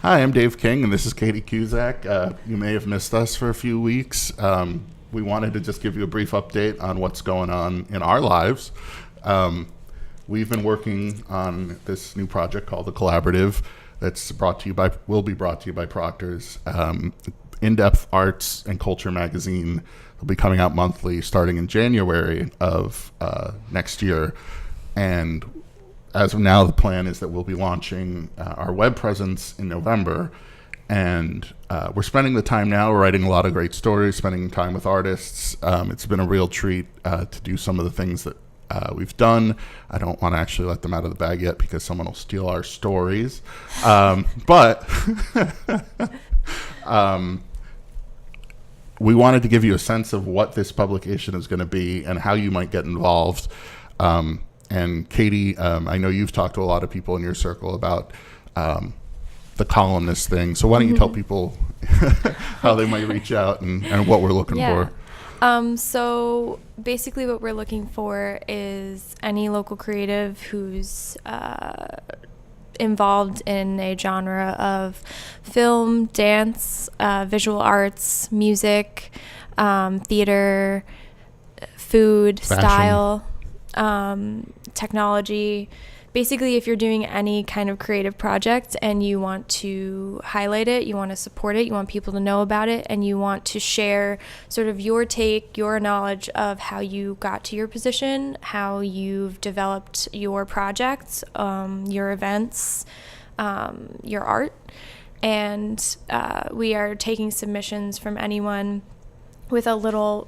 Hi, I'm Dave King, and this is Katie Cusack. You may have missed us for a few weeks. We wanted to just give you a brief update on what's going on in our lives. We've been working on this new project called The Collaborative that's will be brought to you by Proctor's. In-Depth Arts and Culture magazine will be coming out monthly starting in January of next year. And as of now, the plan is that we'll be launching our web presence in November. And we're spending the time now writing a lot of great stories, spending time with artists. It's been a real treat to do some of the things that we've done. I don't want to actually let them out of the bag yet because someone will steal our stories. But we wanted to give you a sense of what this publication is going to be and how you might get involved. And Katie, I know you've talked to a lot of people in your circle about the columnist thing. So why don't you tell people how they might reach out and what we're looking for? So basically what we're looking for is any local creative who's involved in a genre of film, dance, visual arts, music, theater, food, fashion, style, technology. Basically, if you're doing any kind of creative project and you want to highlight it, you want to support it, you want people to know about it, and you want to share sort of your take, your knowledge of how you got to your position, how you've developed your projects, your events, your art. And we are taking submissions from anyone with a little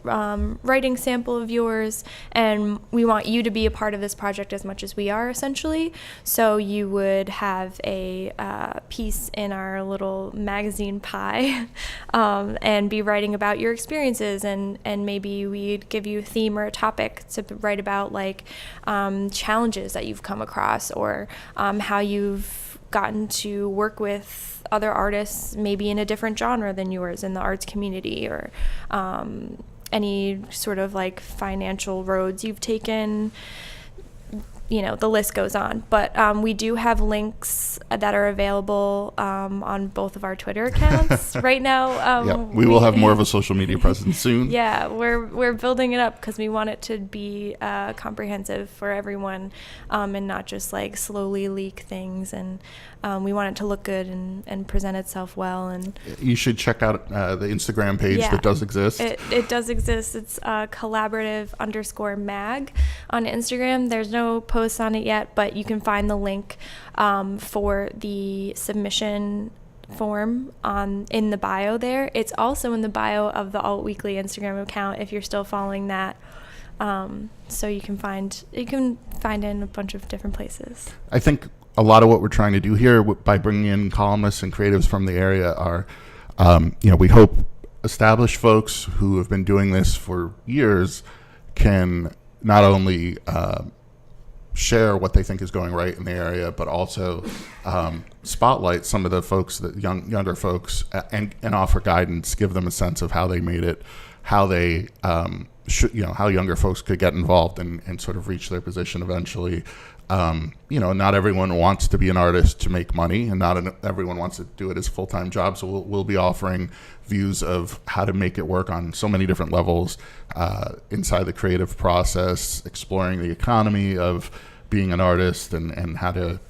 writing sample of yours, and we want you to be a part of this project as much as we are, essentially. So you would have a piece in our little magazine pie and be writing about your experiences, and maybe we'd give you a theme or a topic to write about, like challenges that you've come across, or how you've gotten to work with other artists maybe in a different genre than yours in the arts community, or any sort of like financial roads you've taken. You know, the list goes on. But we do have links that are available on both of our Twitter accounts right now. We will have more of a social media presence soon. Yeah, we're building it up because we want it to be comprehensive for everyone, and not just like slowly leak things. And we want it to look good and present itself well. And you should check out the Instagram page that does exist. It does exist. It's collaborative_mag on Instagram. There's no posts on it yet, but you can find the link for the submission form in the bio there. It's also in the bio of the Alt Weekly Instagram account if you're still following that. So you can find it in a bunch of different places. I think a lot of what we're trying to do here by bringing in columnists and creatives from the area are, we hope established folks who have been doing this for years can not only share what they think is going right in the area, but also spotlight some of the folks, younger folks, and offer guidance, give them a sense of how they made it, how they how younger folks could get involved and sort of reach their position eventually. Not everyone wants to be an artist to make money, and not everyone wants to do it as a full-time job. So we'll be offering views of how to make it work on so many different levels inside the creative process, exploring the economy of being an artist, and how to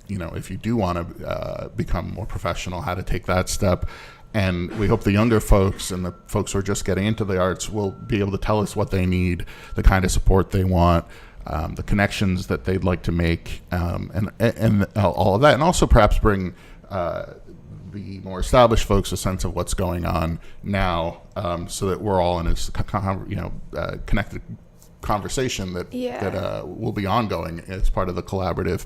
if you do want to become more professional, how to take that step. And we hope the younger folks and the folks who are just getting into the arts will be able to tell us what they need, the kind of support they want, the connections that they'd like to make, and all of that, and also perhaps bring the more established folks a sense of what's going on now, so that we're all in this connected conversation that will be ongoing as part of the collaborative.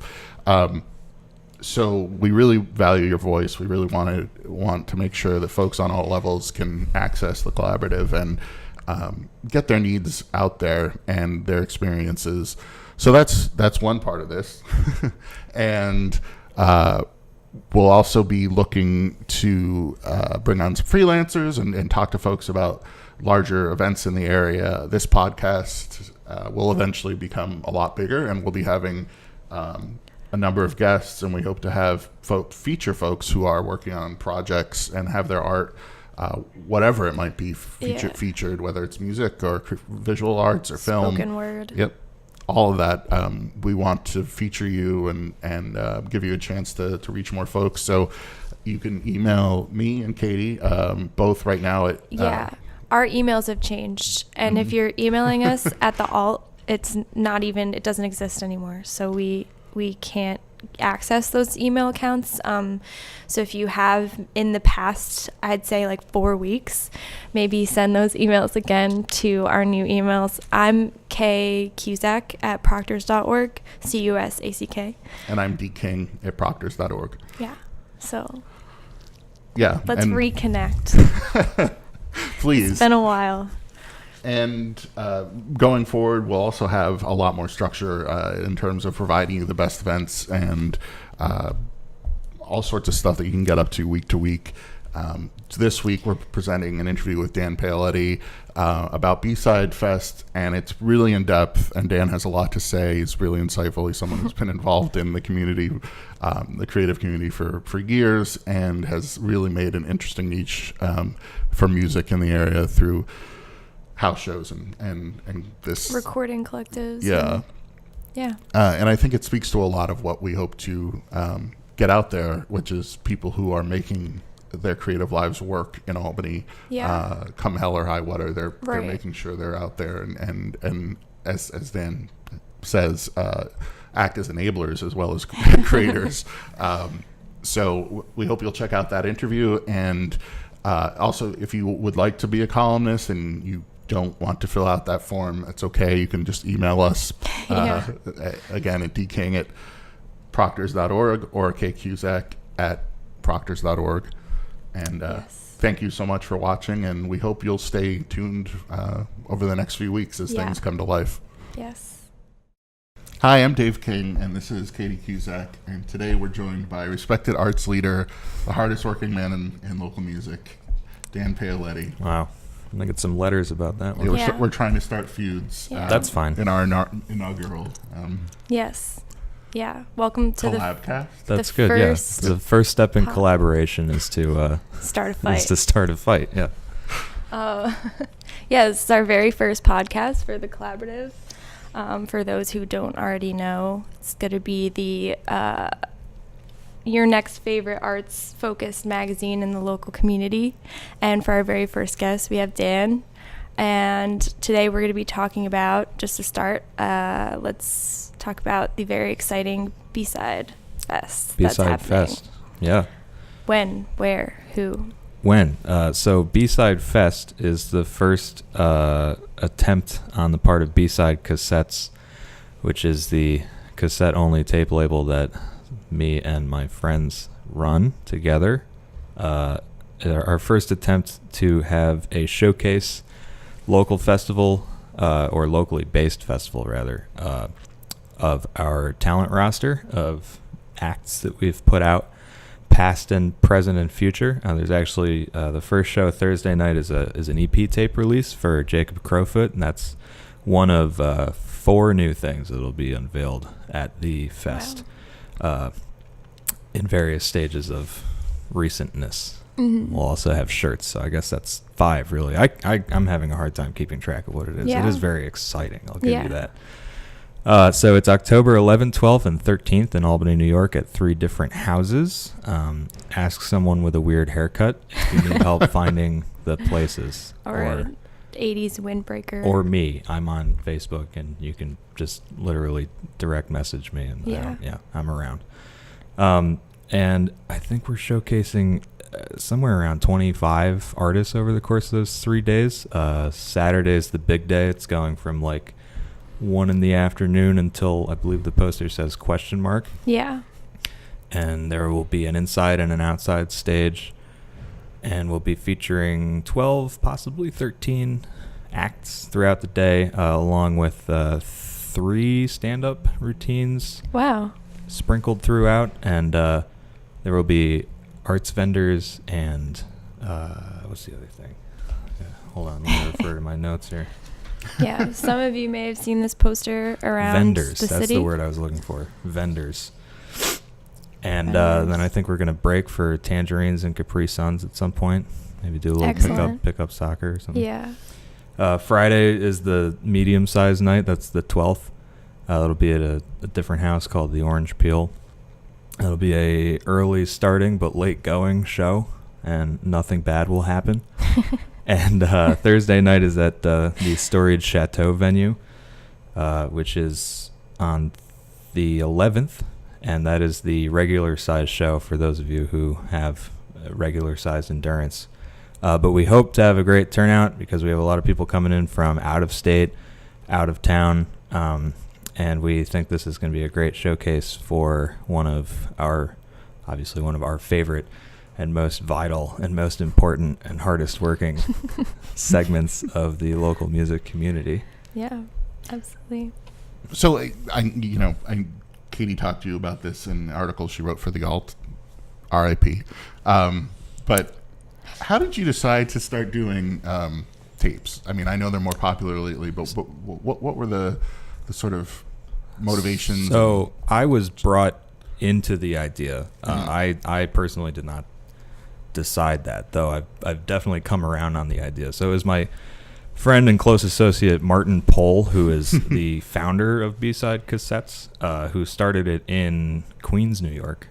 So we really value your voice. We really want to make sure that folks on all levels can access the collaborative and get their needs out there and their experiences. So that's one part of this. And we'll also be looking to bring on some freelancers and talk to folks about larger events in the area. This podcast will eventually become a lot bigger, and we'll be having a number of guests, and we hope to have feature folks who are working on projects and have their art, whatever it might be, featured, whether it's music or visual arts or film. Spoken word. Yep. All of that. We want to feature you and give you a chance to reach more folks. So you can email me and Katie, both right now at... Our emails have changed. And if you're emailing us at the alt, it's not even, it doesn't exist anymore. So we can't access those email accounts. So if you have in the past, I'd say like 4 weeks, maybe send those emails again to our new emails. I'm K Cusack at proctors.org, CUSACK. And I'm dking at proctors.org. Yeah. So let's reconnect. Please. It's been a while. And going forward, we'll also have a lot more structure in terms of providing you the best events and all sorts of stuff that you can get up to week. This week, we're presenting an interview with Dan Paoletti about B-Side Fest, and it's really in depth, and Dan has a lot to say. He's really insightful. He's someone who's been involved in the community, the creative community for years, and has really made an interesting niche for music in the area through house shows and this recording collectives. And I think it speaks to a lot of what we hope to get out there, which is people who are making their creative lives work in Albany. Come hell or high water, they're making sure they're out there and as Dan says, act as enablers as well as creators. So we hope you'll check out that interview, and also if you would like to be a columnist and you don't want to fill out that form, it's okay. You can just email us again at dking at proctors.org or kcusack at proctors.org. And thank you so much for watching, and we hope you'll stay tuned over the next few weeks as things come to life. Yes. Hi, I'm Dave King, and this is Katie Cusack, and today we're joined by respected arts leader, the hardest working man in local music, Dan Paoletti. Wow. I'm going to get some letters about that one. We're trying to start feuds. That's fine. In our inaugural. Yes. Yeah. Welcome to CollabCast. That's good. The first step in collaboration is to start a fight. Yeah. This is our very first podcast for the collaborative. For those who don't already know, it's going to be the your next favorite arts-focused magazine in the local community. And for our very first guest, we have Dan. And today we're going to be talking about, just to start, let's talk about the very exciting B-Side Fest. B-Side Fest, yeah. When, where, who? When? So B-Side Fest is the first attempt on the part of B-Side Cassettes, which is the cassette-only tape label that me and my friends run together. Our first attempt to have a showcase local festival, or locally based festival rather, of our talent roster of acts that we've put out, past and present and future. There's actually the first show Thursday night is an EP tape release for Jacob Crowfoot, and that's one of 4 new things that'll be unveiled at the fest. Wow. In various stages of recentness. We'll also have shirts, so I guess that's 5 really. I'm having a hard time keeping track of what it is. It is very exciting, I'll give you that. So it's October 11th, 12th, and 13th in Albany, New York at 3 different houses. Ask someone with a weird haircut if you need help finding the places. Or 80s windbreaker. Or me. I'm on Facebook, and you can just literally direct message me, and I'm around. And I think we're showcasing somewhere around 25 artists over the course of those 3 days. Saturday's the big day. It's going from like 1 in the afternoon until, I believe the poster says ? Yeah. And there will be an inside and an outside stage, and we'll be featuring 12, possibly 13 acts throughout the day, along with 3 stand-up routines. Wow. Sprinkled throughout, and there will be arts vendors and what's the other thing? Hold on, let me refer to my notes here. Yeah, some of you may have seen this poster around vendors. the city. That's the word I was looking for. Vendors. And Nice. then I think we're going to break for Tangerines and Capri Suns at some point. Maybe do a little Excellent. pickup soccer or something. Yeah. Friday is the medium-sized night. That's the 12th. It'll be at a different house called the Orange Peel. It'll be a early starting but late going show, and nothing bad will happen. And Thursday night is at the Storied Chateau venue, which is on the 11th, and that is the regular-sized show for those of you who have regular-sized endurance. But we hope to have a great turnout because we have a lot of people coming in from out of state, out of town, and we think this is going to be a great showcase for one of our favorite and most vital and most important and hardest working segments of the local music community. Yeah, absolutely. So Katie talked to you about this in an article she wrote for the Alt, RIP. But how did you decide to start doing tapes? I mean, I know they're more popular lately, but what were the sort of motivations? So I was brought into the idea. I personally did not decide that, though I've definitely come around on the idea. So it was my friend and close associate Martin Pohl, who is the founder of B-Side Cassettes, who started it in Queens, New York,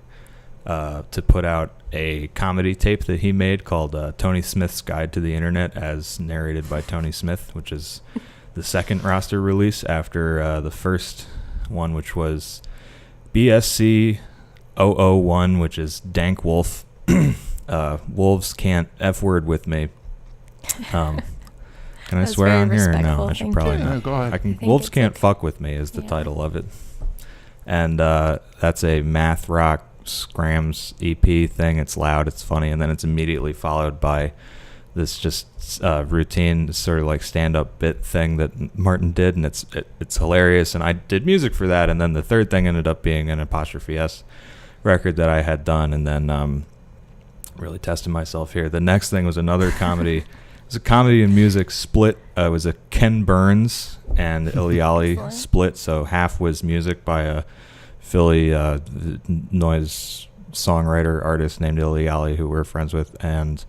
to put out a comedy tape that he made called Tony Smith's Guide to the Internet, as narrated by Tony Smith, which is the second roster release after the first one, which was BSC 001, which is Dank Wolf. Wolves can't F-word with me. Can I That's swear very on here or no? respectful, I should thank probably you. not. No, go ahead. I can. think Wolves it's can't okay. fuck with me is the Yeah. title of it, and that's a math rock scrams EP thing. It's loud, it's funny, and then it's immediately followed by this just routine, sort of like stand-up bit thing that Martin did, and it's hilarious. And I did music for that, and then the third thing ended up being an apostrophe S record that I had done, and then really testing myself here. The next thing was another comedy. It was a comedy and music split. It was a Ken Burns and Iliali Excellent. split. So half was music by a Philly noise songwriter artist named Iliali, who we're friends with, and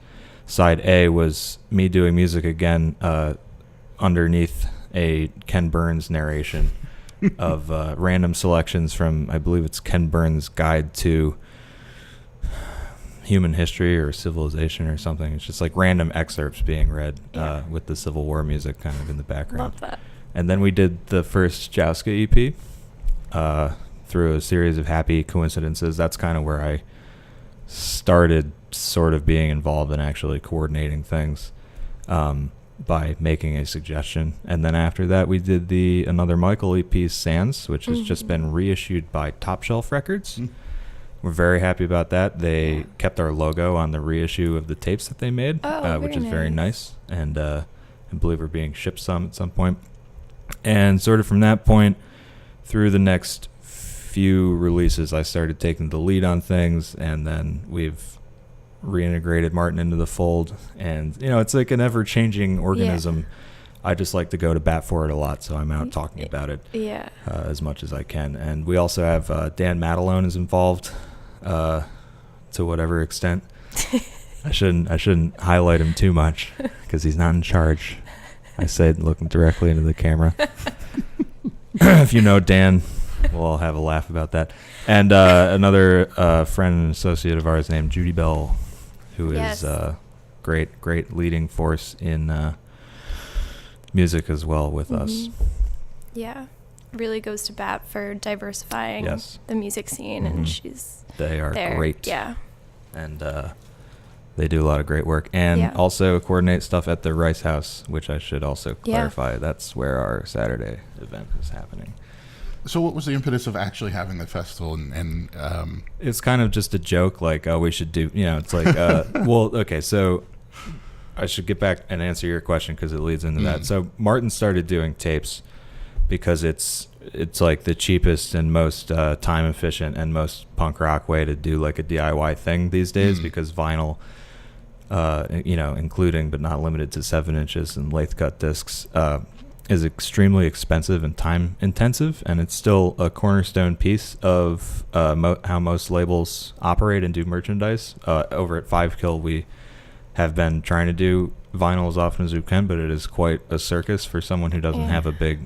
side A was me doing music again underneath a Ken Burns narration of random selections from, I believe it's Ken Burns' Guide to Human History or Civilization or something. It's just like random excerpts being read with the Civil War music kind of in the background. Love that. And then we did the first Jouska EP through a series of happy coincidences. That's kind of where I started sort of being involved in actually coordinating things by making a suggestion. And then after that, we did another Michael EP, Sands, which has just been reissued by Top Shelf Records. We're very happy about that. They kept our logo on the reissue of the tapes that they made, which is very nice. And I believe we're being shipped some at some point. And sort of from that point through the next few releases, I started taking the lead on things, and then we've reintegrated Martin into the fold. And, it's like an ever-changing organism. I just like to go to bat for it a lot, so I'm out talking about it as much as I can. And we also have Dan Matalone is involved to whatever extent. I shouldn't highlight him too much because he's not in charge. I said looking directly into the camera. If you know Dan, we'll all have a laugh about that. And another friend and associate of ours named Judy Bell, who is great leading force in music as well with us. Yeah, really goes to bat for diversifying the music scene, and they are there. great. Yeah, and they do a lot of great work, and also coordinate stuff at the Rice House, which I should also clarify. That's where our Saturday event is happening. So what was the impetus of actually having the festival? And it's kind of just a joke, like, oh, we should do, it's like, well, okay, so I should get back and answer your question because it leads into that. So Martin started doing tapes because it's like the cheapest and most time efficient and most punk rock way to do like a DIY thing these days, because vinyl, including but not limited to 7 inches and lathe cut discs, is extremely expensive and time intensive, and it's still a cornerstone piece of how most labels operate and do merchandise. Over at 5 Kill, we have been trying to do vinyl as often as we can, but it is quite a circus for someone who doesn't have a big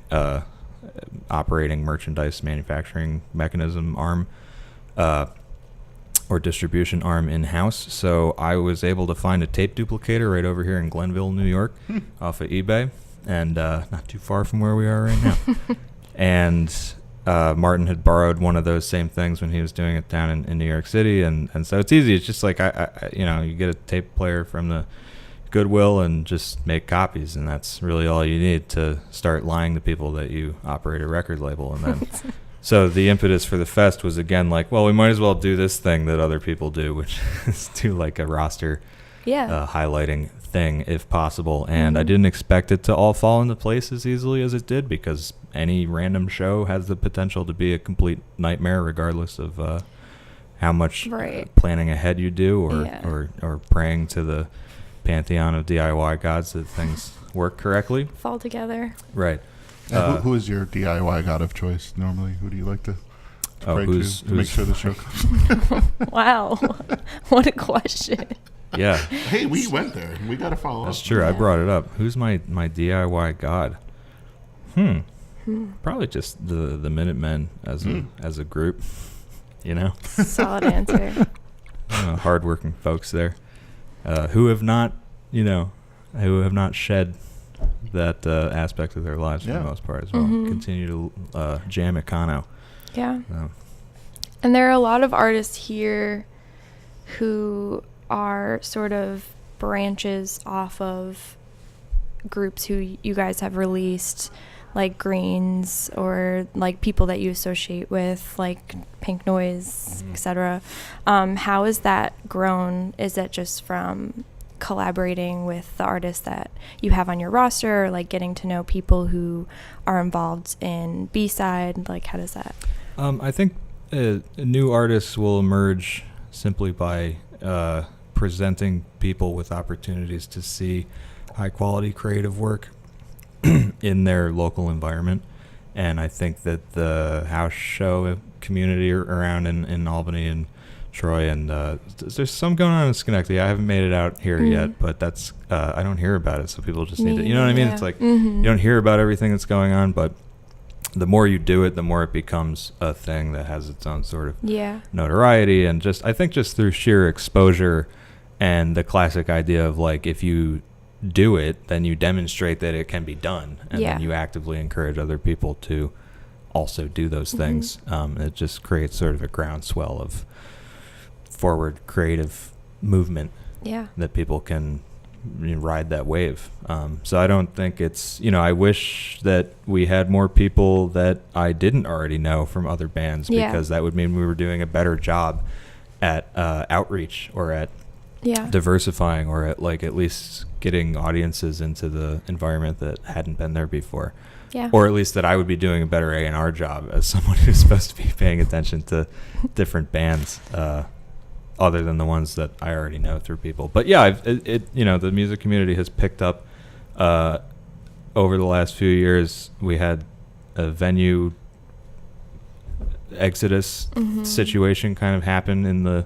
operating merchandise manufacturing mechanism arm or distribution arm in-house. So I was able to find a tape duplicator right over here in Glenville, New York, off of eBay, and not too far from where we are right now. And Martin had borrowed one of those same things when he was doing it down in New York City, and so it's easy. It's just like I you get a tape player from the Goodwill and just make copies, and that's really all you need to start lying to people that you operate a record label. And then so the impetus for the fest was again like, well, we might as well do this thing that other people do, which is do like a roster highlighting thing if possible. And I didn't expect it to all fall into place as easily as it did, because any random show has the potential to be a complete nightmare regardless of how much planning ahead you do or praying to the pantheon of DIY gods that things work correctly. Fall together. Right. Who is your DIY god of choice normally? Who do you like to pray to make sure the show comes? Wow. What a question. Yeah. Hey, we went there. We got to follow up. That's true. I brought it up. Who's my DIY god? Probably just the Minutemen as a group. Solid answer. Hardworking folks there, who have not shed that aspect of their lives for the most part as well. Continue to jam Econo. Yeah. And there are a lot of artists here who are sort of branches off of groups who you guys have released, like Greens, or like people that you associate with, like Pink Noise, etc. How has that grown? Is that just from collaborating with the artists that you have on your roster, or like getting to know people who are involved in B-side? Like, how does that? I think new artists will emerge simply by presenting people with opportunities to see high quality creative work in their local environment. And I think that the house show community around in Albany and Troy, and there's some going on in Schenectady. I haven't made it out here yet, but that's I don't hear about it, so people just need to, you know what I mean? It's like you don't hear about everything that's going on, but the more you do it, the more it becomes a thing that has its own sort of notoriety. And I think just through sheer exposure and the classic idea of like, if you do it, then you demonstrate that it can be done, and then you actively encourage other people to also do those things. It just creates sort of a groundswell of forward creative movement that people can ride that wave. So I don't think it's, I wish that we had more people that I didn't already know from other bands, because that would mean we were doing a better job at outreach, or at diversifying, or at like at least getting audiences into the environment that hadn't been there before. Or at least that I would be doing a better A&R job as someone who's supposed to be paying attention to different bands, other than the ones that I already know through people. But the music community has picked up over the last few years. We had a venue exodus situation kind of happen in the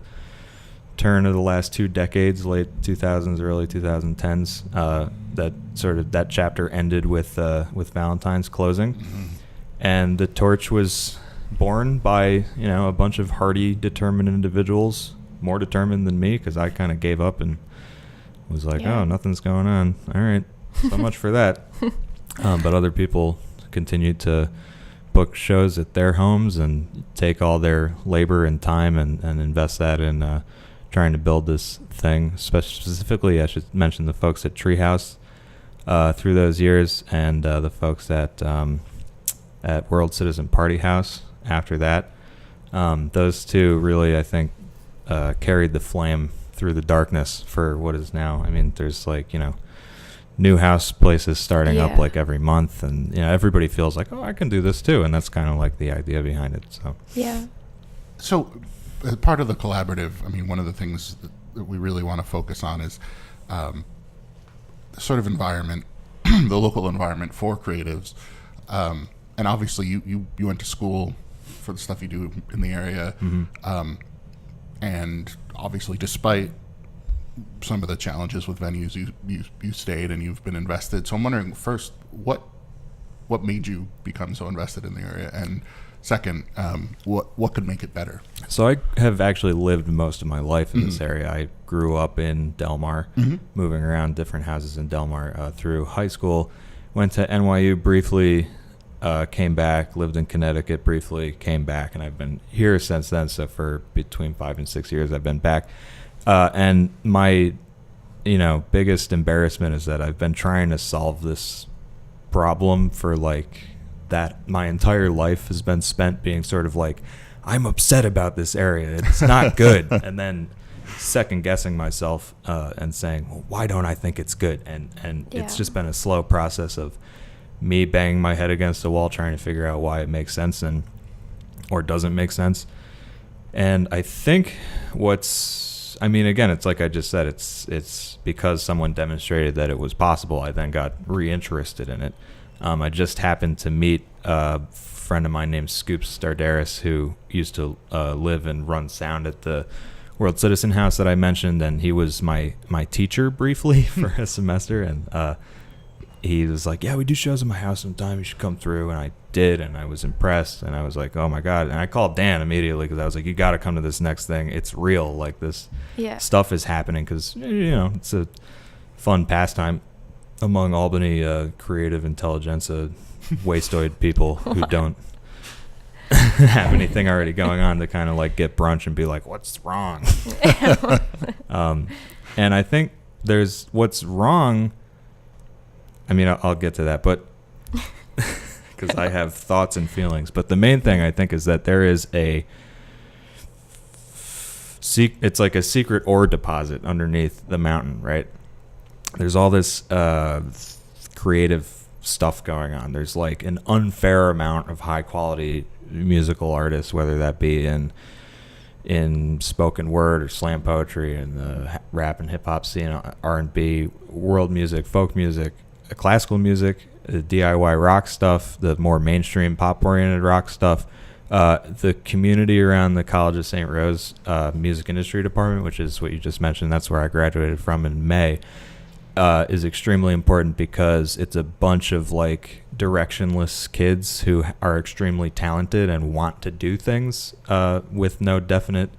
turn of the last 2 decades, late 2000s, early 2010s. That chapter ended with Valentine's closing, and the torch was borne by a bunch of hardy, determined individuals, more determined than me, because I kind of gave up and was like, oh, nothing's going on. All right, so much for that. But other people continued to book shows at their homes and take all their labor and time and invest that in trying to build this thing. Specifically, I should mention the folks at Treehouse through those years, and the folks at World Citizen Party House after that. Those two really, I think, carried the flame through the darkness for what is now. I mean, there's like, new house places starting up like every month, and everybody feels like, oh, I can do this too, and that's kind of like the idea behind it. So as part of the collaborative, I mean, one of the things that we really want to focus on is the sort of environment the local environment for creatives. And obviously, you went to school for the stuff you do in the area, and obviously, despite some of the challenges with venues, you stayed and you've been invested. So I'm wondering, first, what made you become so invested in the area, and second, what could make it better? So I have actually lived most of my life in this area. I grew up in Del Mar, moving around different houses in Del Mar through high school. Went to NYU briefly, came back, lived in Connecticut briefly, came back, and I've been here since then. So for between 5 and 6 years, I've been back. And my, biggest embarrassment is that I've been trying to solve this problem for that my entire life has been spent being sort of I'm upset about this area. It's not good. And then second guessing myself and saying, well, why don't I think it's good? And it's just been a slow process of me banging my head against the wall trying to figure out why it makes sense or doesn't make sense. And I think again, it's like I just said, it's because someone demonstrated that it was possible. I then got reinterested in it. I just happened to meet a friend of mine named Scoops Stardaris, who used to live and run sound at the World Citizen House that I mentioned, and he was my teacher briefly for a semester. And he was like, "Yeah, we do shows in my house sometime. You should come through." And I did, and I was impressed, and I was like, "Oh my God!" And I called Dan immediately because I was like, "You got to come to this next thing. It's real. This stuff is happening." Because it's a fun pastime among Albany creative intelligentsia, wastoid people who don't have anything already going on to kind of get brunch and be like, "What's wrong?" And I think there's what's wrong. I'll get to that, but because I have thoughts and feelings. But the main thing I think is that there is it's like a secret ore deposit underneath the mountain, right? There's all this creative stuff going on. There's an unfair amount of high quality musical artists, whether that be in spoken word or slam poetry, and the rap and hip hop scene, R&B, world music, folk music, classical music, the DIY rock stuff, the more mainstream pop-oriented rock stuff. The community around the College of St. Rose music industry department, which is what you just mentioned, that's where I graduated from in May, is extremely important because it's a bunch of directionless kids who are extremely talented and want to do things with no definite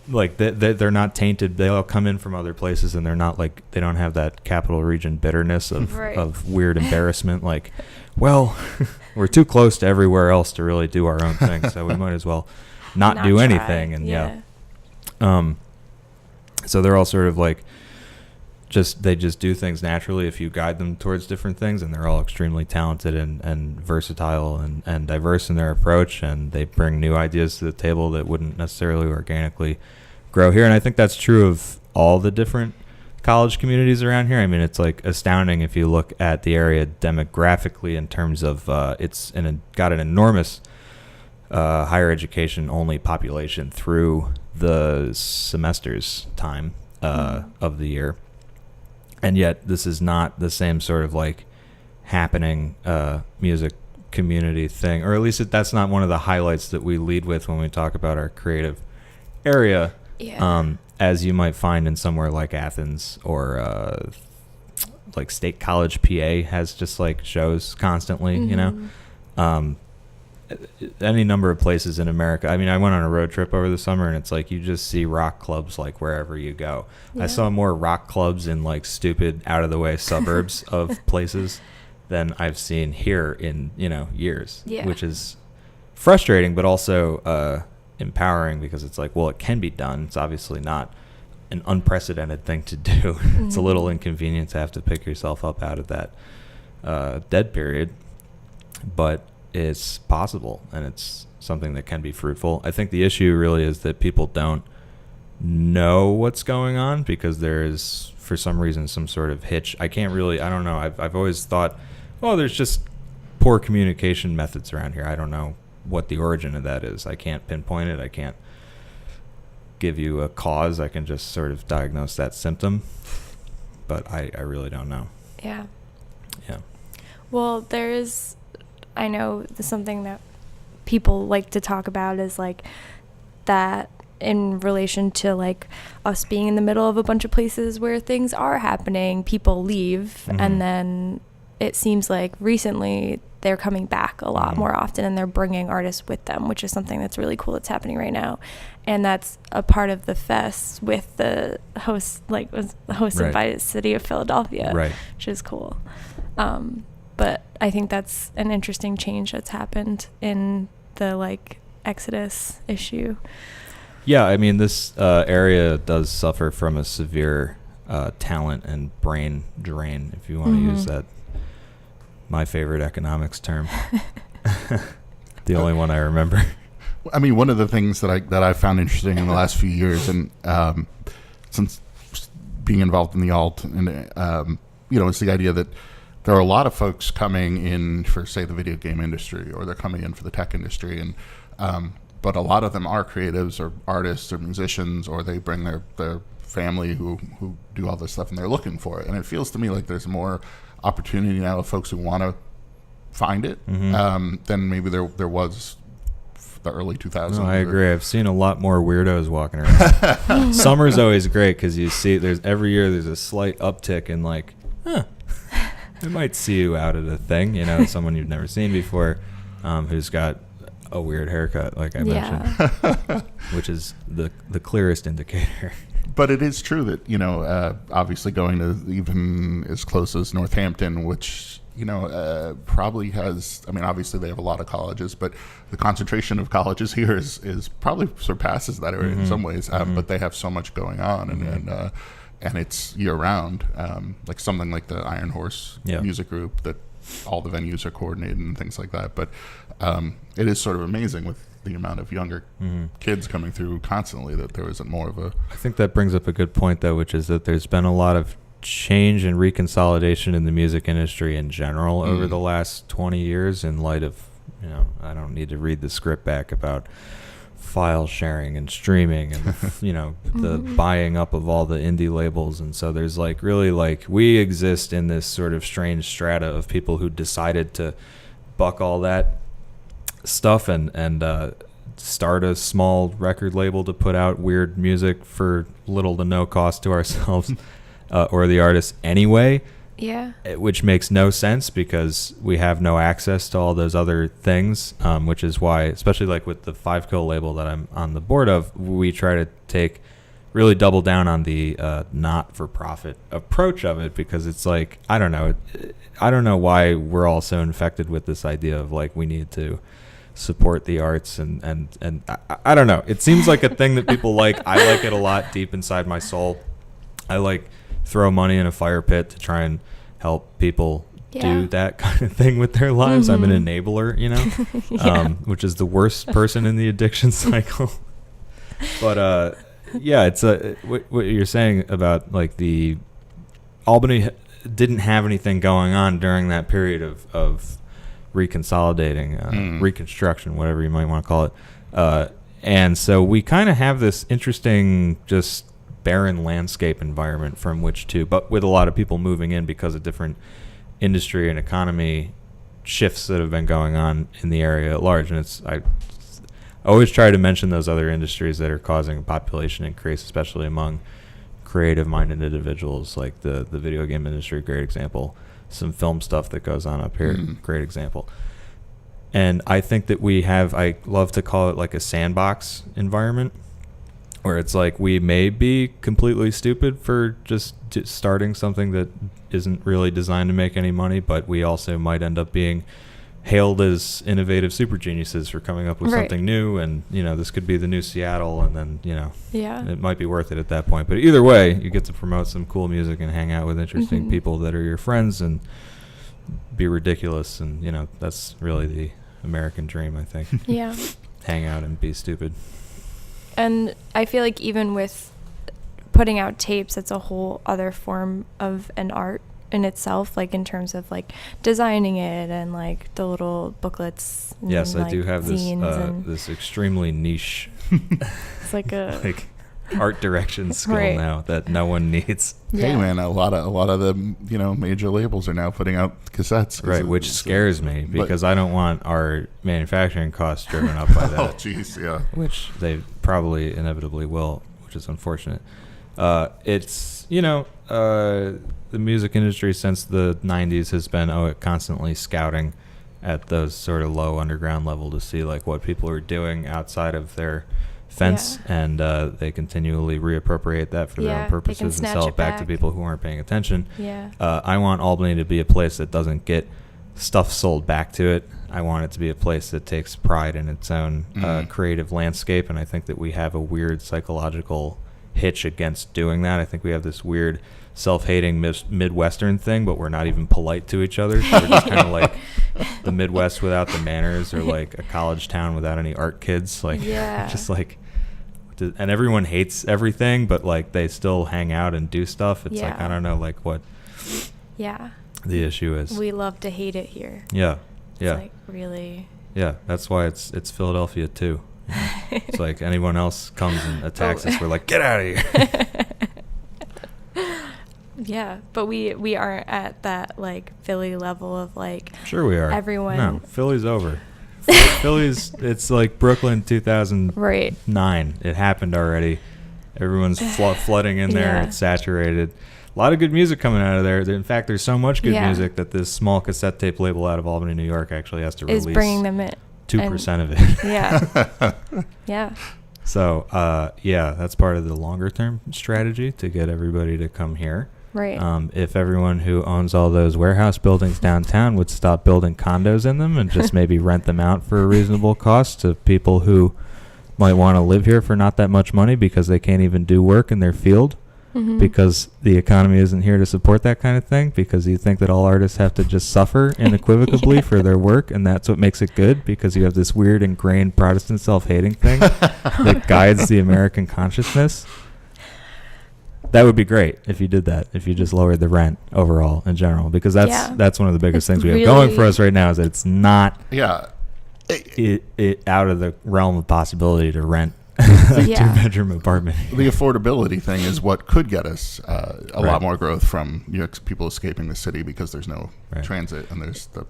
they're not tainted. They all come in from other places, and they're not they don't have that Capital Region bitterness of weird embarrassment. Well, we're too close to everywhere else to really do our own thing, so we might as well not do anything. And so they're all sort of they just do things naturally if you guide them towards different things, and they're all extremely talented and versatile and diverse in their approach, and they bring new ideas to the table that wouldn't necessarily organically grow here. And I think that's true of all the different college communities around here. It's astounding if you look at the area demographically in terms of it's got an enormous higher education only population through the semester's time of the year. And yet this is not the same sort of happening music community thing, or at least that's not one of the highlights that we lead with when we talk about our creative area, as you might find in somewhere like Athens or State College PA has just shows constantly, any number of places in America. I went on a road trip over the summer, and it's you just see rock clubs wherever you go. I saw more rock clubs in stupid out of the way suburbs of places than I've seen here in years, which is frustrating but also empowering, because it's it can be done. It's obviously not an unprecedented thing to do. It's a little inconvenient to have to pick yourself up out of that dead period, but it's possible, and it's something that can be fruitful. I think the issue really is that people don't know what's going on because there is, for some reason, some sort of hitch. I don't know. I've always thought, there's just poor communication methods around here. I don't know what the origin of that is. I can't pinpoint it. I can't give you a cause. I can just sort of diagnose that symptom, but I really don't know. Yeah. Yeah. Well, I know something that people like to talk about is like that in relation to like us being in the middle of a bunch of places where things are happening, people leave, and then it seems like recently they're coming back a lot more often, and they're bringing artists with them, which is something that's really cool that's happening right now. And that's a part of the fest with the host, like was hosted by the city of Philadelphia, which is cool. But I think that's an interesting change that's happened in the like Exodus issue. Yeah, I mean, this area does suffer from a severe talent and brain drain, if you want to use that, my favorite economics term. The only one I remember. I mean, one of the things that I found interesting in the last few years, and since being involved in the alt, and it's the idea that there are a lot of folks coming in for, say, the video game industry, or they're coming in for the tech industry, and but a lot of them are creatives or artists or musicians, or they bring their family who do all this stuff, and they're looking for it. And it feels to me like there's more opportunity now of folks who want to find it than maybe there was the early 2000s. No, I agree. I've seen a lot more weirdos walking around. Summer's always great because you see every year there's a slight uptick in like, they might see you out at a thing, someone you've never seen before, who's got a weird haircut, like I mentioned, which is the clearest indicator. But it is true that, obviously going to even as close as Northampton, which, probably has, I mean, obviously they have a lot of colleges, but the concentration of colleges here is probably surpasses that area in some ways. But they have so much going on, and it's year round. Like something like the Iron Horse music group, that all the venues are coordinated and things like that. But it is sort of amazing with the amount of younger kids coming through constantly that there isn't more of a... I think that brings up a good point, though, which is that there's been a lot of change and reconsolidation in the music industry in general over the last 20 years in light of, I don't need to read the script back about file sharing and streaming and, the buying up of all the indie labels. And so there's like really like we exist in this sort of strange strata of people who decided to buck all that stuff and start a small record label to put out weird music for little to no cost to ourselves or the artists anyway. Yeah. Which makes no sense because we have no access to all those other things, which is why, especially like with the 5Co label that I'm on the board of, we try to really double down on the not-for-profit approach of it, because it's like, I don't know why we're all so infected with this idea of like we need to support the arts and I don't know. It seems like a thing that people like. I like it a lot deep inside my soul. I like throw money in a fire pit to try and help people do that kind of thing with their lives. I'm an enabler, which is the worst person in the addiction cycle. But it's what you're saying about like the Albany didn't have anything going on during that period of reconsolidating, reconstruction, whatever you might want to call it. And so we kind of have this interesting, just barren landscape environment from which to, but with a lot of people moving in because of different industry and economy shifts that have been going on in the area at large. And I always try to mention those other industries that are causing a population increase, especially among creative-minded individuals, like the video game industry, great example. Some film stuff that goes on up here, great example. And I think that I love to call it like a sandbox environment, where it's like we may be completely stupid for just starting something that isn't really designed to make any money, but we also might end up being hailed as innovative super geniuses for coming up with something new, and this could be the new Seattle, and then it might be worth it at that point. But either way, you get to promote some cool music and hang out with interesting people that are your friends and be ridiculous, and that's really the American dream, I think. Yeah. Hang out and be stupid. And I feel like even with putting out tapes, it's a whole other form of an art in itself, like in terms of like designing it and like the little booklets. Yes, and, I do have zines this extremely niche. It's like a art direction skill Right. now that no one needs. Hey Yeah. man, a lot of the major labels are now putting out cassettes, Right, which scares me because I don't want our manufacturing costs driven up by Oh that, jeez, yeah. which they probably inevitably will, which is unfortunate. It's, the music industry since the 90s has been constantly scouting at those sort of low underground level to see like what people are doing outside of their fence, and they continually reappropriate that for their Yeah, own they purposes can and snatch sell it it back to back. people who aren't paying attention. Yeah. I want Albany to be a place that doesn't get stuff sold back to it. I want it to be a place that takes pride in its own creative landscape, and I think that we have a weird psychological hitch against doing that. I think we have this weird self-hating Midwestern thing, but we're not even polite to each other. So we're just kind of like the Midwest without the manners, or like a college town without any art kids. Like, Yeah. just like, and everyone hates everything, but like they still hang out and do stuff. It's like, Yeah. I don't know, like what Yeah. the issue is. We love to hate it here. Yeah, yeah, It's like really. yeah. That's why it's Philadelphia too. It's like anyone else comes and attacks us, we're like, get out of here. Yeah, but we aren't at that like Philly level of like Sure we are. everyone. No, Philly's over. Philly's, it's like Brooklyn 2009. Right. It happened already. Everyone's flooding in there. Yeah. It's saturated. A lot of good music coming out of there. In fact, there's so much good Yeah. music that this small cassette tape label out of Albany, New York actually has to Is release bringing them in. 2% of it. Yeah. Yeah. So, that's part of the longer term strategy to get everybody to come here. Right. If everyone who owns all those warehouse buildings downtown would stop building condos in them and just maybe rent them out for a reasonable cost to people who might want to live here for not that much money because they can't even do work in their field Mhm. because the economy isn't here to support that kind of thing, because you think that all artists have to just suffer unequivocally Yeah. for their work, and that's what makes it good, because you have this weird ingrained Protestant self-hating thing that guides the American consciousness. That would be great if you did that, if you just lowered the rent overall in general, because that's one of the biggest It's things we have going for really- us right now, is that it's not Yeah. it out of the realm of possibility to rent a Yeah. 2-bedroom apartment. The affordability thing is what could get us a Right. lot more growth from people escaping the city because there's no Right. transit and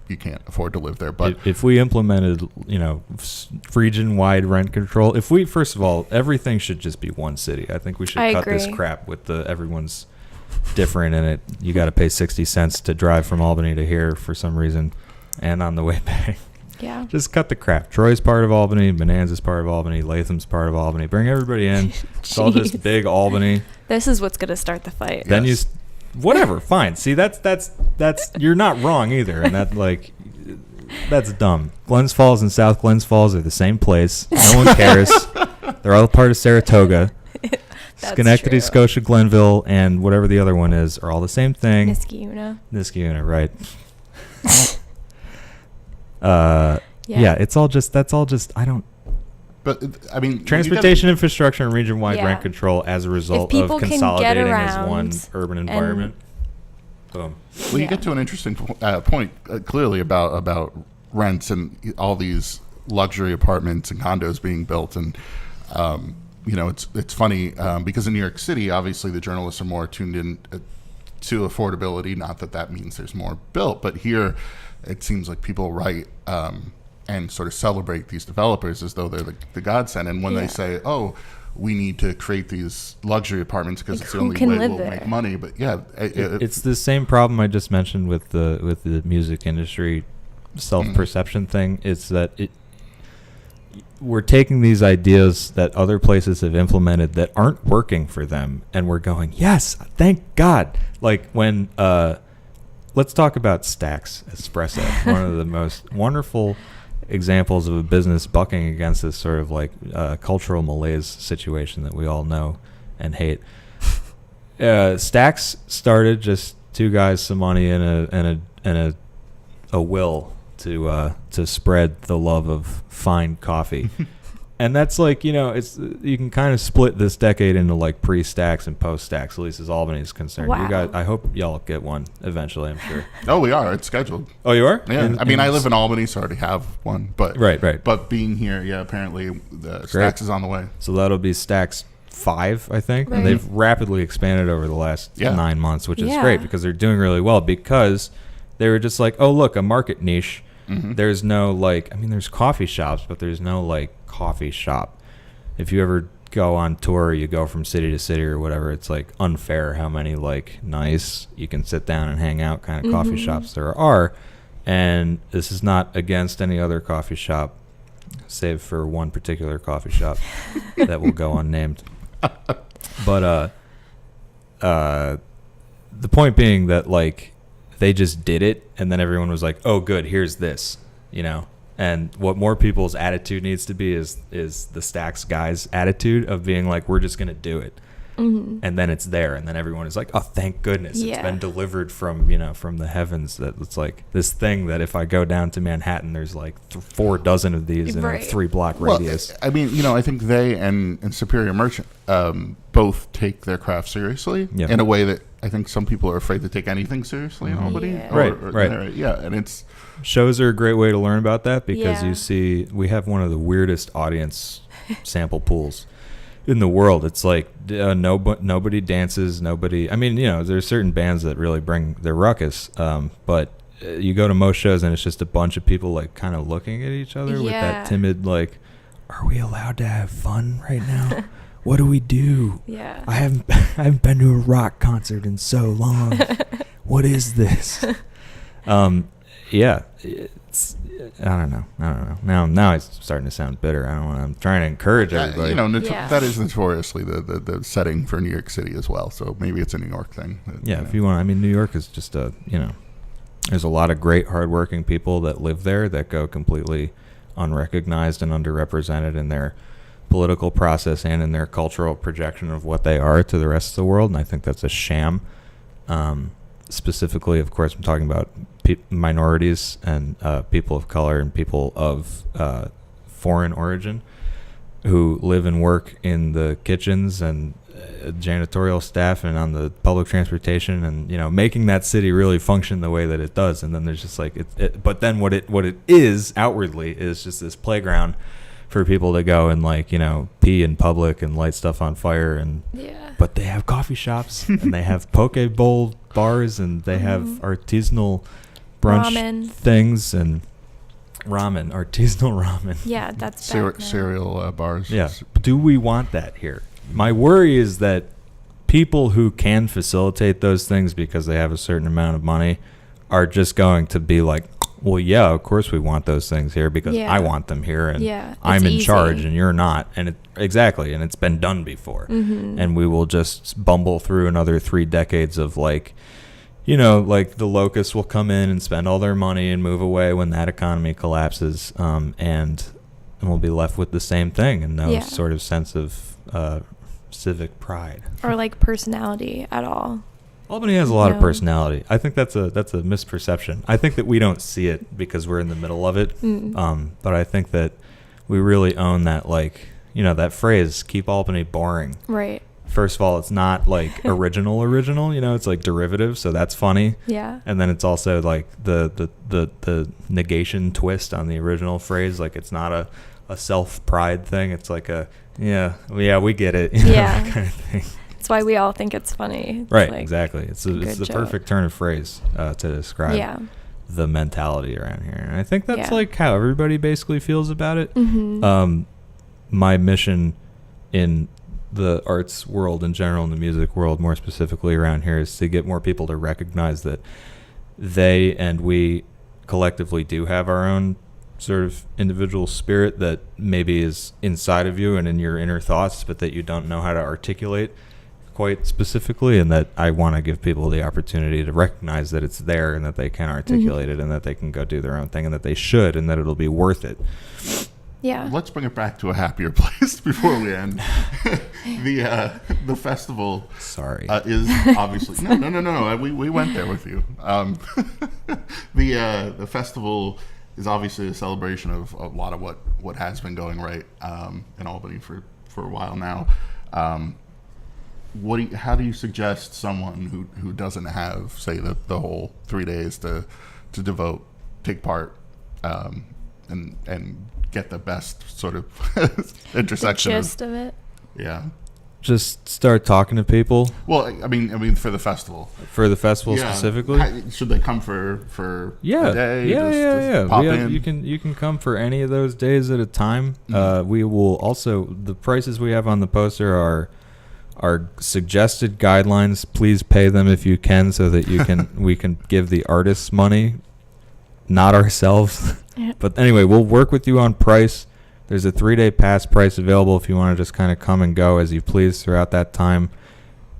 you can't afford to live there. But If we implemented, region-wide rent control, first of all, everything should just be one city. I think we should I cut this agree. crap with everyone's different in it. You got to pay 60 cents to drive from Albany to here for some reason, and on the way back. Yeah. Just cut the crap. Troy's part of Albany, Bonanza's part of Albany, Latham's part of Albany. Bring everybody in. It's all just Jeez. big Albany. This is what's gonna start the fight. Then Yes. whatever, fine. See, that's you're not wrong either, and that's dumb. Glens Falls and South Glens Falls are the same place. No one cares. They're all part of Saratoga. That's Schenectady, true. Scotia, Glenville, and whatever the other one is are all the same thing. Niskayuna. Niskayuna, right? Yeah, that's all just I don't. But I mean, Transportation infrastructure and region-wide Yeah. rent control as a result of people can get consolidating as around one urban and- environment. Boom. Well, you Yeah. get to an interesting point clearly about rents and all these luxury apartments and condos being built, and it's funny because in New York City, obviously the journalists are more tuned in to affordability. Not that means there's more built, but here it seems like people write and sort of celebrate these developers as though they're the godsend, and when Yeah. they say, "Oh, we need to create these luxury apartments because Like, it's the who only can way live we'll there? make money," but yeah, It's the same problem I just mentioned with the music industry self-perception thing. It's that we're taking these ideas that other places have implemented that aren't working for them, and we're going, yes, thank God. Like when let's talk about Stax Espresso, one of the most wonderful examples of a business bucking against this sort of like cultural malaise situation that we all know and hate. Stax started just two guys, some money, and a will to spread the love of fine coffee. And that's like, it's you can kind of split this decade into like pre-Stax and post-Stax, at least as Albany is concerned. Wow. I hope y'all get one eventually, I'm sure. Oh, we are. It's scheduled. Oh, you are? Yeah, I mean, I live in Albany, so I already have one. But Right. But being here, yeah, apparently the Great. Stax is on the way. So that'll be Stax 5, I think, Right. and they've rapidly expanded over the last 9 months, which is great because they're doing really well, because they were just like, oh, look, a market niche. There's no there's coffee shops, but there's no coffee shop. If you ever go on tour, you go from city to city or whatever, it's unfair how many nice, you can sit down and hang out kind of coffee shops there are. And this is not against any other coffee shop, save for one particular coffee shop that will go unnamed. But the point being that they just did it, and then everyone was like, oh good, here's this, and what more people's attitude needs to be is the Stax guys' attitude of being like, we're just gonna do it. And then it's there, and then everyone is like, oh thank goodness, it's been delivered from from the heavens, that it's this thing that if I go down to Manhattan, there's 4 dozen of these in a 3-block radius. I mean, I think they and Superior Merchant both take their craft seriously in a way that I think some people are afraid to take anything seriously in Albany. Right. Yeah, and it's shows are a great way to learn about that, because you see we have one of the weirdest audience sample pools in the world. It's nobody dances, nobody. I mean, there's certain bands that really bring their ruckus, but you go to most shows and it's just a bunch of people kind of looking at each other with that timid are we allowed to have fun right now? What do we do? Yeah. I haven't been to a rock concert in so long. What is this? It's, I don't know. Now it's starting to sound bitter. I'm trying to encourage everybody. That is notoriously the setting for New York City as well. So maybe it's a New York thing. If you want. I mean, New York is just there's a lot of great, hardworking people that live there that go completely unrecognized and underrepresented in their political process and in their cultural projection of what they are to the rest of the world. And I think that's a sham. Specifically, of course, I'm talking about minorities and people of color and people of foreign origin who live and work in the kitchens and janitorial staff and on the public transportation, and making that city really function the way that it does. And then there's just but then what it is outwardly is just this playground for people to go and pee in public and light stuff on fire, and but they have coffee shops and they have poke bowl bars, and they have artisanal brunch things and artisanal ramen. Yeah, that's cereal bars. Yeah. Do we want that here? My worry is that people who can facilitate those things because they have a certain amount of money are just going to be like, well, yeah, of course we want those things here because I want them here, and I'm in charge and you're not. And exactly, and it's been done before. And we will just bumble through another 3 decades of the locusts will come in and spend all their money and move away when that economy collapses, and we'll be left with the same thing and no sort of sense of civic pride or personality at all. Albany has a lot of personality. I think that's a misperception. I think that we don't see it because we're in the middle of it. But I think that we really own that, that phrase, keep Albany boring. Right. First of all, it's not original, it's derivative, so that's funny. Yeah. And then it's also the negation twist on the original phrase. It's not a self-pride thing. It's we get it. Kind of thing. That's why we all think it's funny. It's right, exactly. It's the joke. Perfect turn of phrase to describe the mentality around here. And I think that's how everybody basically feels about it. My mission in the arts world in general, in the music world more specifically around here, is to get more people to recognize that they and we collectively do have our own sort of individual spirit that maybe is inside of you and in your inner thoughts, but that you don't know how to articulate quite specifically, and that I want to give people the opportunity to recognize that it's there and that they can articulate it and that they can go do their own thing and that they should and that it'll be worth it. Yeah. Let's bring it back to a happier place before we end. The festival is obviously no. We went there with you. The festival is obviously a celebration of a lot of what has been going right in Albany for a while now. How do you suggest someone who doesn't have, say, the whole 3 days to devote, take part, and get the best sort of intersection the gist of it? Yeah. just start talking to people Well, I mean, for the festival. for the festival Yeah. specifically. Should they come for Yeah, a day? yeah. Pop in? You can come for any of those days at a time. We will also, the prices we have on the poster are suggested guidelines. Please pay them if you can, so that we can give the artists money, not ourselves. Yeah. But anyway, we'll work with you on price. There's a 3-day pass price available if you want to just kind of come and go as you please throughout that time.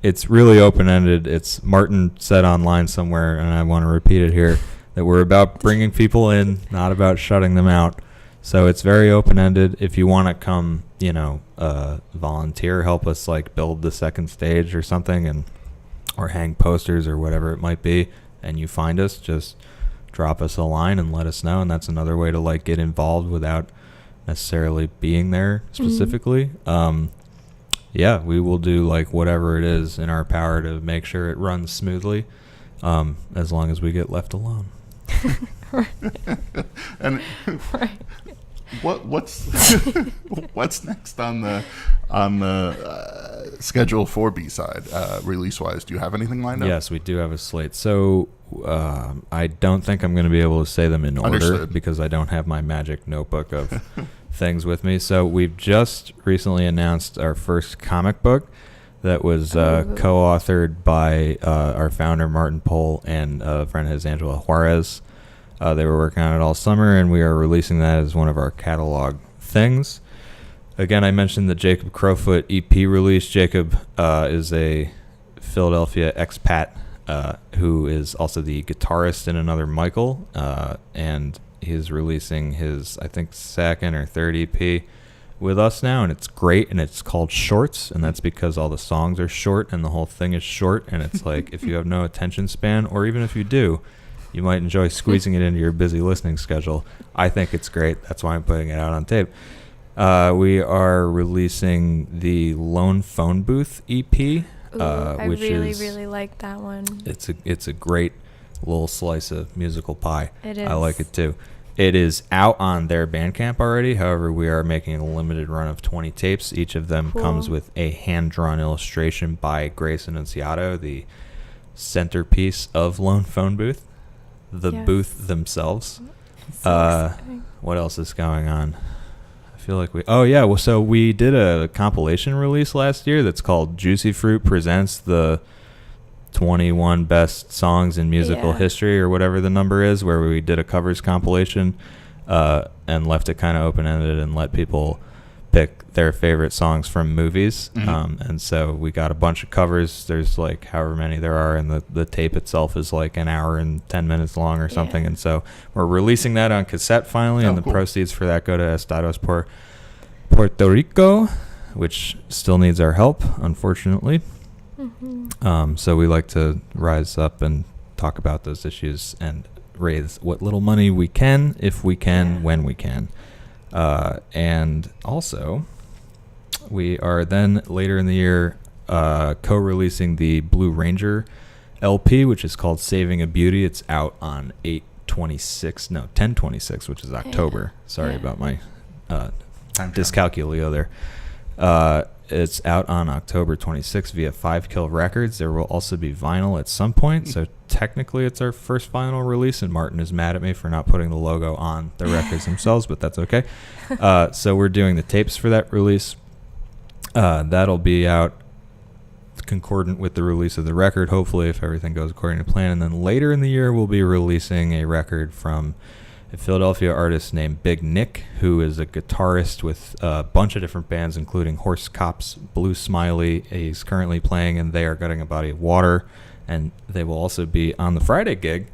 It's really open-ended. It's Martin said online somewhere, and I want to repeat it here, that we're about bringing people in, not about shutting them out. So it's very open-ended. If you want to come, volunteer, help us like build the second stage or something, or hang posters or whatever it might be, and you find us, just drop us a line and let us know. And that's another way to like get involved without necessarily being there specifically. We will do like whatever it is in our power to make sure it runs smoothly, as long as we get left alone. And Right. what's what's next on the schedule for B-side release wise? Do you have anything lined up? Yes, we do have a slate. So I don't think I'm going to be able to say them in order Understood. because I don't have my magic notebook of things with me. So we've just recently announced our first comic book that was co-authored by our founder, Martin Pohl, and a friend of his, Angela Juarez. They were working on it all summer, and we are releasing that as one of our catalog things. Again, I mentioned the Jacob Crowfoot EP release. Jacob is a Philadelphia expat who is also the guitarist in Another Michael, and he's releasing his, I think, second or third EP with us now, and it's great, and it's called Shorts, and that's because all the songs are short, and the whole thing is short, and it's like, if you have no attention span, or even if you do, you might enjoy squeezing it into your busy listening schedule. I think it's great. That's why I'm putting it out on tape. We are releasing the Lone Phone Booth EP, I which really, is really like that one. it's a great little slice of musical pie. It is. I like it too. It is out on their Bandcamp already. However, we are making a limited run of 20 tapes. Each of them Cool. comes with a hand-drawn illustration by Grace Annunziato, the centerpiece of Lone Phone Booth, the Yes. booth themselves. So exciting. What else is going on? I feel like so we did a compilation release last year that's called Juicy Fruit Presents the 21 Best Songs in Musical Yeah. History, or whatever the number is, where we did a covers compilation and left it kind of open-ended and let people pick their favorite songs from movies. And so we got a bunch of covers. There's like however many there are, and the tape itself is like an hour and 10 minutes long or something. Yeah. And so we're releasing that on cassette finally, and the cool. proceeds for that go to Estados por Puerto Rico, which still needs our help, unfortunately. So we like to rise up and talk about those issues and raise what little money we can, if we can, Yeah. when we can. And also, we are then later in the year co-releasing the Blue Ranger LP, which is called Saving a Beauty. It's out on 10/26, which is October. Sorry Yeah. about my Time dyscalculio there. It's out on October 26th via 5 Kill Records. There will also be vinyl at some point, so technically it's our first vinyl release, and Martin is mad at me for not putting the logo on the records themselves, but that's okay. So we're doing the tapes for that release. That'll be out concordant with the release of the record, hopefully, if everything goes according to plan. And then later in the year, we'll be releasing a record from a Philadelphia artist named Big Nick, who is a guitarist with a bunch of different bands, including Horse Cops, Blue Smiley. He's currently playing in They Are Gutting a Body of Water, and they will also be on the Friday gig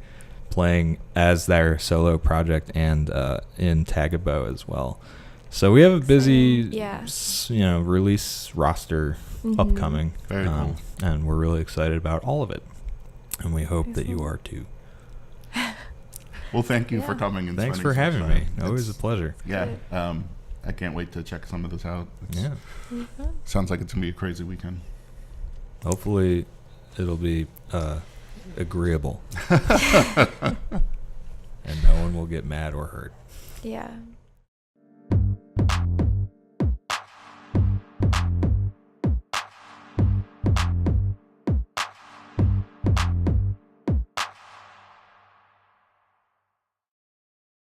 playing as their solo project and in Tagabo as well. So we have a busy Yeah. release roster upcoming. Very cool. And we're really excited about all of it. And we hope that you are too. Well, thank you for Yeah. coming and Thanks spending for some having time. me. Always a It's- pleasure. Yeah, I can't wait to check some of this out. Yeah. Sounds like it's gonna be a crazy weekend. Hopefully it'll be agreeable. And no one will get mad or hurt. Yeah.